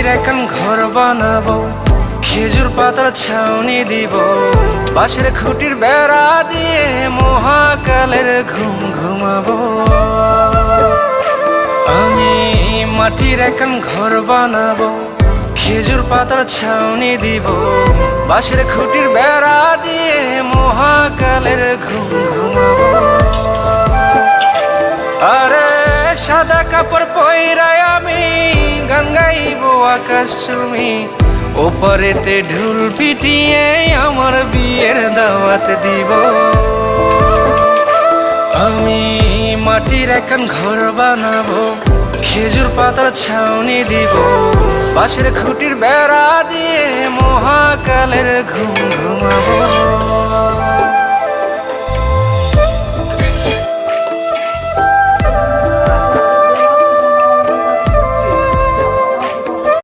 মাটির এখন ঘর বানাবো, খেজুর পাতার ছাউনি দিব, বাঁশের খুঁটির বেড়া দিয়ে মহাকালের ঘুম ঘুমাবো। আমি মাটির এখন ঘর বানাবো, খেজুর পাতার ছাউনি দিব, বাঁশের খুঁটির বেড়া দিয়ে মহাকালের ঘুম ঘুমাবো। আরে সাদা কাপড় পয়রায় আমি গান গাইব আকাশ চুমি, ওপারেতে ঢুল পিটিয়ে আমার বিয়ের দাওয়াত দিব। আমি মাটির এখন ঘর বানাবো, খেজুর পাতার ছাউনি দিব, বাঁশের খুঁটির বেড়া দিয়ে মহাকালের ঘুম ঘুমাবো।